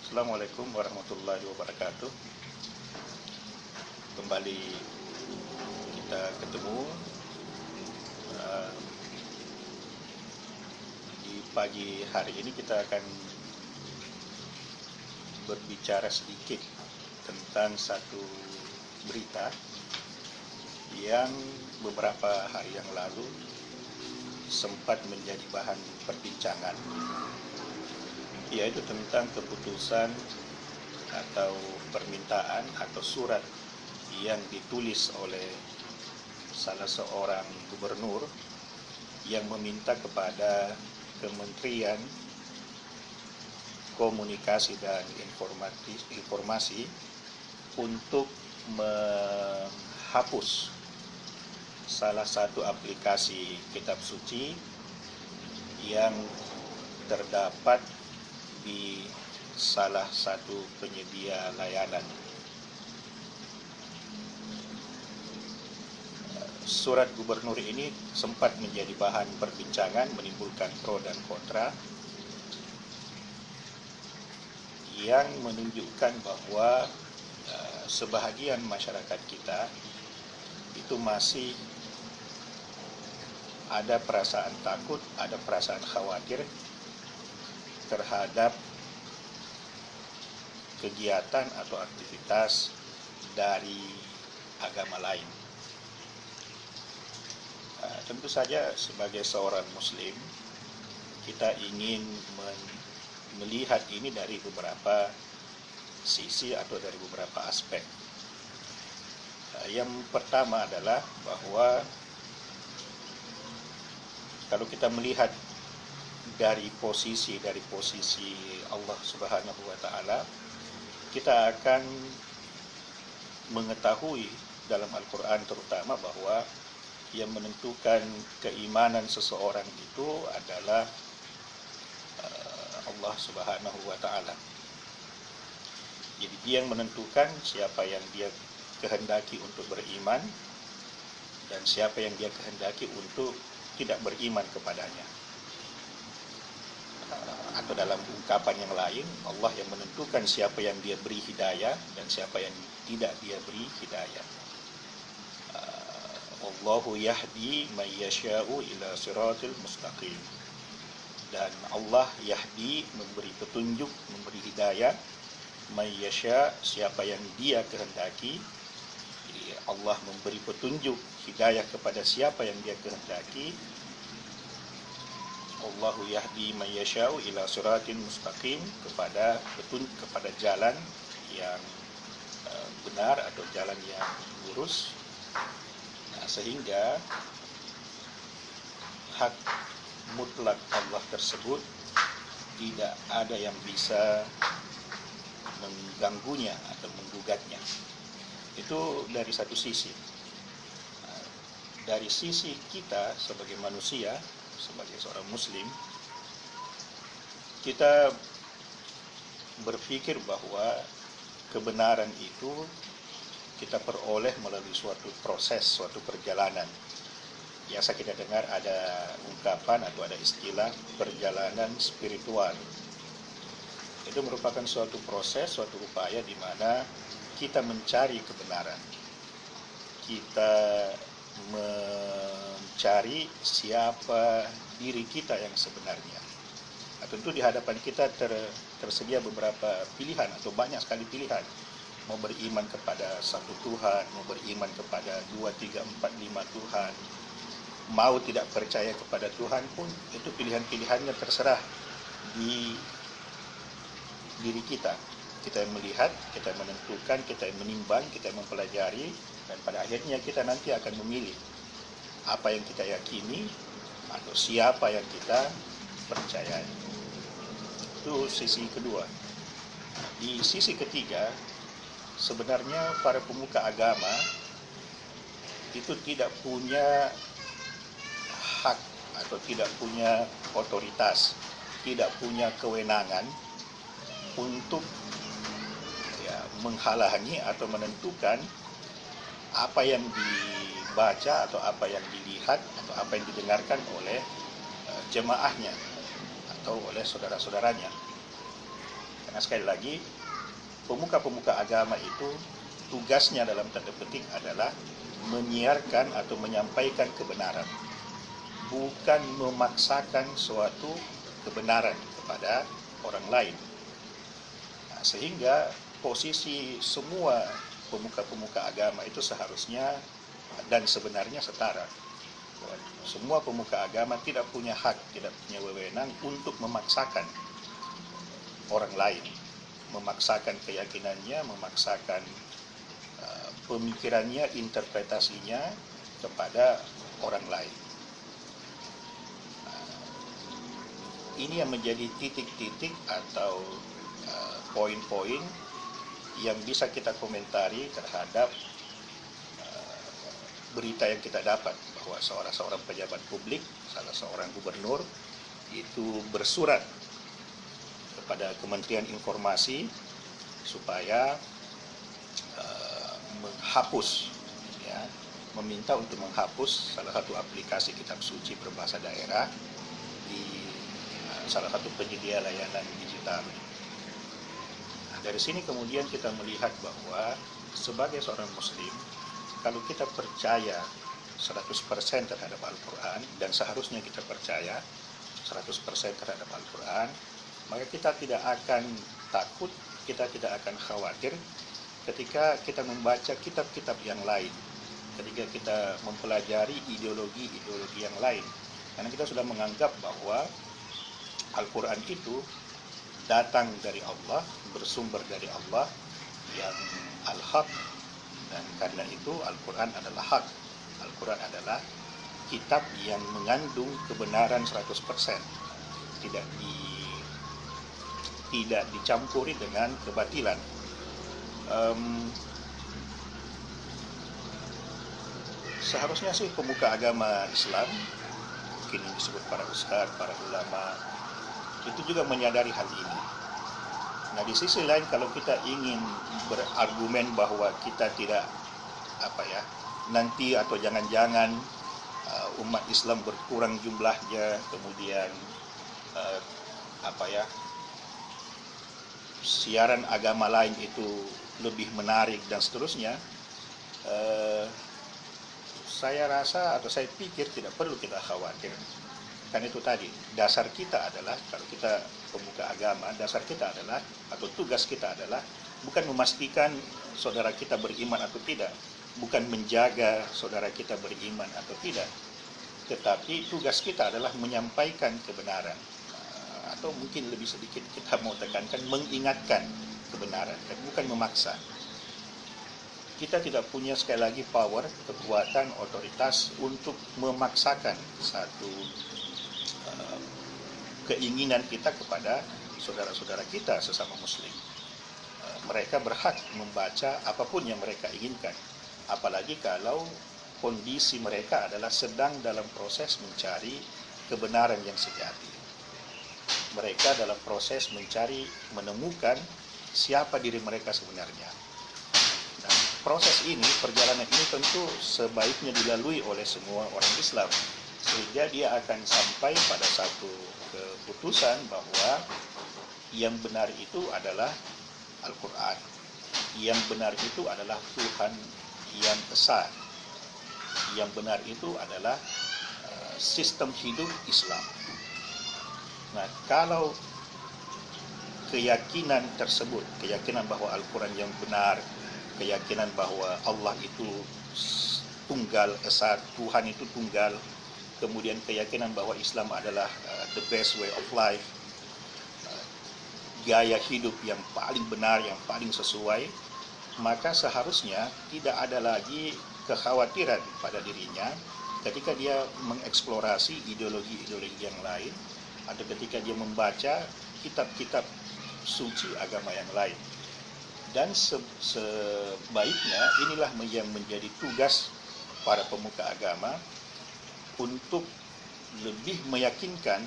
Assalamualaikum warahmatullahi wabarakatuh. Kembali kita ketemu uh, di pagi hari ini. Kita akan berbicara sedikit tentang satu berita yang beberapa hari yang lalu sempat menjadi bahan perbincangan, yaitu tentang keputusan atau permintaan atau surat yang ditulis oleh salah seorang gubernur yang meminta kepada Kementerian Komunikasi dan Informasi untuk menghapus salah satu aplikasi kitab suci yang terdapat di salah satu penyedia layanan. Surat gubernur ini sempat menjadi bahan perbincangan, menimbulkan pro dan kontra, yang menunjukkan bahwa sebahagian masyarakat kita itu masih ada perasaan takut, ada perasaan khawatir terhadap kegiatan atau aktivitas dari agama lain. Tentu saja sebagai seorang muslim kita ingin melihat ini dari beberapa sisi atau dari beberapa aspek. Yang pertama adalah bahwa kalau kita melihat dari posisi Allah Subhanahu wa taala, kita akan mengetahui dalam Al-Qur'an terutama bahwa yang menentukan keimanan seseorang itu adalah Allah Subhanahu wa taala. Jadi dia yang menentukan siapa yang dia kehendaki untuk beriman dan siapa yang dia kehendaki untuk tidak beriman kepadanya. Atau dalam ungkapan yang lain, Allah yang menentukan siapa yang dia beri hidayah dan siapa yang tidak dia beri hidayah. Allahu yahdi man yasha'u ila siratil mustaqim. Dan Allah yahdi, memberi petunjuk, memberi hidayah, man yasha', siapa yang dia kehendaki. Jadi Allah memberi petunjuk hidayah kepada siapa yang dia kehendaki. Allahu yahdi man yasha'u ila siratin mustaqim, kepada jalan yang benar atau jalan yang lurus. Sehingga hak mutlak Allah tersebut tidak ada yang bisa mengganggunya atau menggugatnya. Itu dari satu sisi. Dari sisi kita sebagai manusia, sebagai seorang muslim, kita berpikir bahwa kebenaran itu kita peroleh melalui suatu proses, suatu perjalanan. Biasa kita dengar ada ungkapan atau ada istilah perjalanan spiritual. Itu merupakan suatu proses, suatu upaya di mana kita mencari kebenaran. Kita mencari siapa diri kita yang sebenarnya. Nah, tentu di hadapan kita tersedia beberapa pilihan atau banyak sekali pilihan. Mau beriman kepada satu Tuhan, mau beriman kepada 2, 3, 4, 5 Tuhan, mau tidak percaya kepada Tuhan pun, itu pilihan-pilihannya terserah di diri kita. Kita yang melihat, kita yang menentukan, kita yang menimbang, kita yang mempelajari, dan pada akhirnya kita nanti akan memilih apa yang kita yakini atau siapa yang kita percayai. Itu sisi kedua. Di sisi ketiga, sebenarnya para pemuka agama itu tidak punya hak atau tidak punya otoritas, tidak punya kewenangan untuk menghalangi atau menentukan apa yang dibaca atau apa yang dilihat atau apa yang didengarkan oleh jemaahnya atau oleh saudara-saudaranya. Karena sekali lagi, pemuka-pemuka agama itu tugasnya dalam tanda petik adalah menyiarkan atau menyampaikan kebenaran, bukan memaksakan suatu kebenaran kepada orang lain. Nah, sehingga posisi semua pemuka-pemuka agama itu seharusnya dan sebenarnya setara. Semua pemuka agama tidak punya hak, tidak punya wewenang untuk memaksakan orang lain, memaksakan keyakinannya, memaksakan pemikirannya, interpretasinya kepada orang lain. Ini yang menjadi titik-titik atau poin-poin yang bisa kita komentari terhadap berita yang kita dapat bahwa seorang pejabat publik, salah seorang gubernur itu bersurat kepada Kementerian Informasi supaya menghapus, ya, meminta untuk menghapus salah satu aplikasi kitab suci berbahasa daerah di salah satu penyedia layanan digital. Nah, dari sini kemudian kita melihat bahwa sebagai seorang muslim, kalau kita percaya 100% terhadap Al-Quran, dan seharusnya kita percaya 100% terhadap Al-Quran, maka kita tidak akan takut, kita tidak akan khawatir ketika kita membaca kitab-kitab yang lain, ketika kita mempelajari ideologi-ideologi yang lain. Karena kita sudah menganggap bahwa Al-Quran itu datang dari Allah, bersumber dari Allah yang Al-Haq, dan karena itu Al-Quran adalah hak. Al-Quran adalah kitab yang mengandung kebenaran 100%, tidak dicampuri dengan kebatilan. Seharusnya sih pemuka agama Islam, mungkin yang disebut para ustadz, para ulama, itu juga menyadari hal ini. Nah, di sisi lain, kalau kita ingin berargumen bahwa kita tidak nanti atau jangan-jangan umat Islam berkurang jumlahnya, kemudian siaran agama lain itu lebih menarik dan seterusnya, saya rasa atau saya pikir tidak perlu kita khawatir. Karena itu tadi, dasar kita adalah, kalau kita pemuka agama, dasar kita adalah, atau tugas kita adalah bukan memastikan saudara kita beriman atau tidak, bukan menjaga saudara kita beriman atau tidak, tetapi tugas kita adalah menyampaikan kebenaran, atau mungkin lebih sedikit kita mau tekankan, mengingatkan kebenaran, dan bukan memaksa. Kita tidak punya, sekali lagi, power, kekuatan, otoritas untuk memaksakan satu keinginan kita kepada saudara-saudara kita sesama muslim. Mereka berhak membaca apapun yang mereka inginkan, apalagi kalau kondisi mereka adalah sedang dalam proses mencari kebenaran yang sejati. Mereka dalam proses menemukan siapa diri mereka sebenarnya. Dan proses ini, perjalanan ini tentu sebaiknya dilalui oleh semua orang Islam, sehingga dia akan sampai pada satu keputusan bahwa yang benar itu adalah Al-Quran, yang benar itu adalah Tuhan yang esa, yang benar itu adalah sistem hidup Islam. Nah, kalau keyakinan tersebut, keyakinan bahwa Al-Quran yang benar, keyakinan bahwa Allah itu tunggal esa, Tuhan itu tunggal, kemudian keyakinan bahwa Islam adalah the best way of life, gaya hidup yang paling benar, yang paling sesuai, maka seharusnya tidak ada lagi kekhawatiran pada dirinya ketika dia mengeksplorasi ideologi-ideologi yang lain, atau ketika dia membaca kitab-kitab suci agama yang lain. Dan sebaiknya inilah yang menjadi tugas para pemuka agama, untuk lebih meyakinkan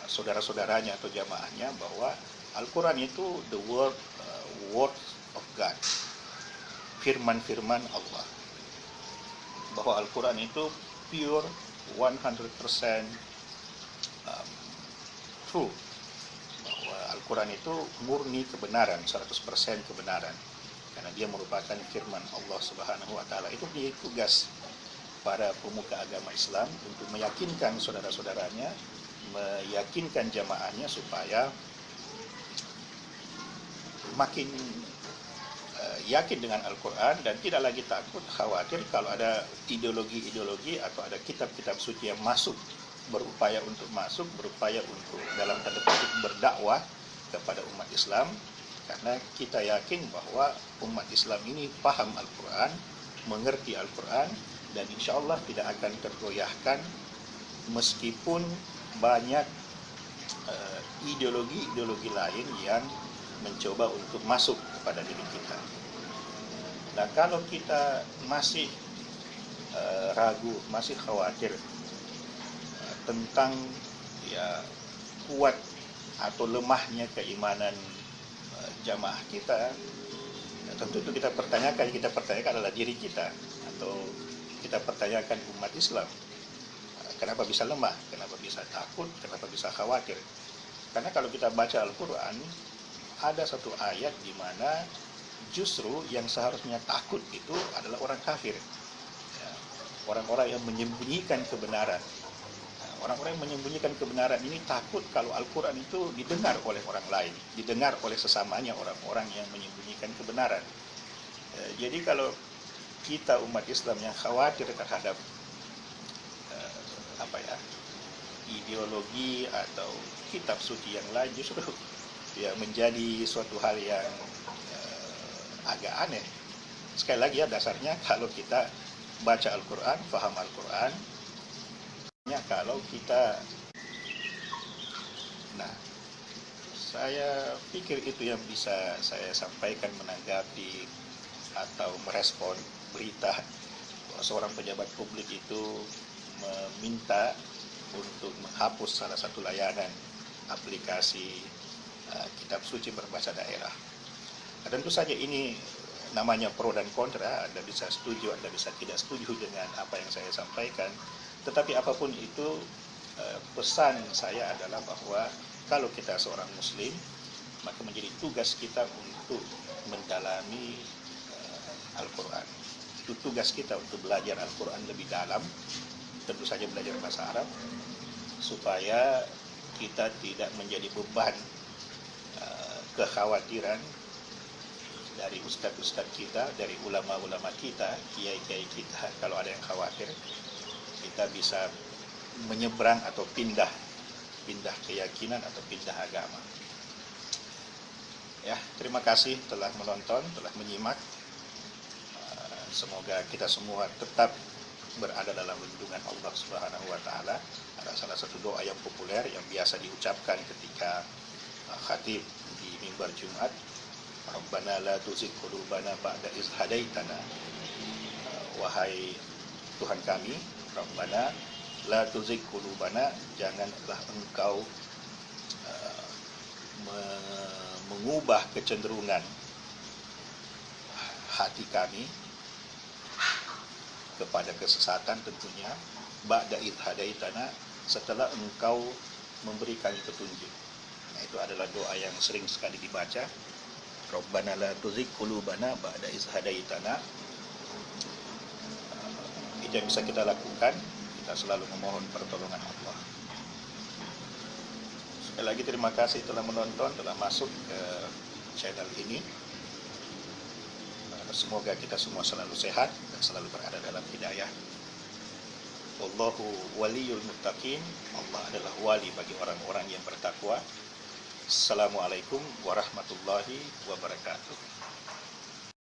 saudara-saudaranya atau jamaahnya bahwa Al-Quran itu the word of God, firman-firman Allah, bahwa Al-Quran itu pure 100% true, bahwa Al-Quran itu murni kebenaran, 100% kebenaran. Karena dia merupakan firman Allah Subhanahu wa Ta'ala. Itu menjadi tugas para pemuka agama Islam untuk meyakinkan saudara-saudaranya, meyakinkan jamaahnya supaya makin yakin dengan Al-Quran dan tidak lagi takut, khawatir kalau ada ideologi-ideologi atau ada kitab-kitab suci yang masuk, berupaya untuk dalam tanda petik berdakwah kepada umat Islam. Karena kita yakin bahwa umat Islam ini paham Al-Quran, mengerti Al-Quran, dan insya Allah tidak akan tergoyahkan meskipun banyak ideologi-ideologi lain yang mencoba untuk masuk kepada diri kita. Nah, kalau kita masih ragu, masih khawatir tentang kuat atau lemahnya keimanan jamaah kita, tentu itu kita pertanyakan adalah diri kita, atau kita pertanyakan umat Islam. Kenapa bisa lemah? Kenapa bisa takut? Kenapa bisa khawatir? Karena kalau kita baca Al-Quran, ada satu ayat di mana justru yang seharusnya takut itu adalah orang kafir, orang-orang yang menyembunyikan kebenaran. Orang-orang yang menyembunyikan kebenaran ini takut kalau Al-Quran itu didengar oleh orang lain, didengar oleh sesamanya orang-orang yang menyembunyikan kebenaran. Jadi kalau kita umat Islam yang khawatir terhadap ideologi atau kitab suci yang lain, justru menjadi suatu hal yang agak aneh. Sekali lagi dasarnya kalau kita baca Al-Quran, paham Al-Quran, kalau kita, saya pikir itu yang bisa saya sampaikan menanggapi atau merespon berita bahwa seorang pejabat publik itu meminta untuk menghapus salah satu layanan aplikasi kitab suci berbahasa daerah. Tentu saja ini namanya pro dan kontra, Anda bisa setuju, Anda bisa tidak setuju dengan apa yang saya sampaikan. Tetapi apapun itu, pesan saya adalah bahwa kalau kita seorang Muslim, maka menjadi tugas kita untuk mendalami Al-Quran. Itu tugas kita untuk belajar Al-Quran lebih dalam, tentu saja belajar bahasa Arab, supaya kita tidak menjadi beban kekhawatiran dari ustadz-ustadz kita, dari ulama-ulama kita, kiai-kiai kita. Kalau ada yang khawatir, kita bisa menyeberang atau pindah keyakinan atau pindah agama. Ya, terima kasih telah menonton, telah menyimak. Semoga kita semua tetap berada dalam lindungan Allah Subhanahu wa Ta'ala. Ada salah satu doa yang populer yang biasa diucapkan ketika khatib di mimbar Jumat, Rabbana la tuzigh qulubana ba'da idh hadaitana. Wahai Tuhan kami, Rabbana la tuzigh qulubana, janganlah engkau mengubah kecenderungan hati kami kepada kesesatan, tentunya ba'da idh hadaitana, setelah engkau memberikan petunjuk. Nah, itu adalah doa yang sering sekali dibaca, Rabbana la tuzigh qulubana ba'da idh hadaitana. Itu yang bisa kita lakukan. Kita selalu memohon pertolongan Allah. Sekali lagi terima kasih telah menonton, telah masuk ke channel ini. Semoga kita semua selalu sehat dan selalu berada dalam hidayah. Wallahu waliyul muttaqin. Allah adalah wali bagi orang-orang yang bertakwa. Assalamualaikum warahmatullahi wabarakatuh.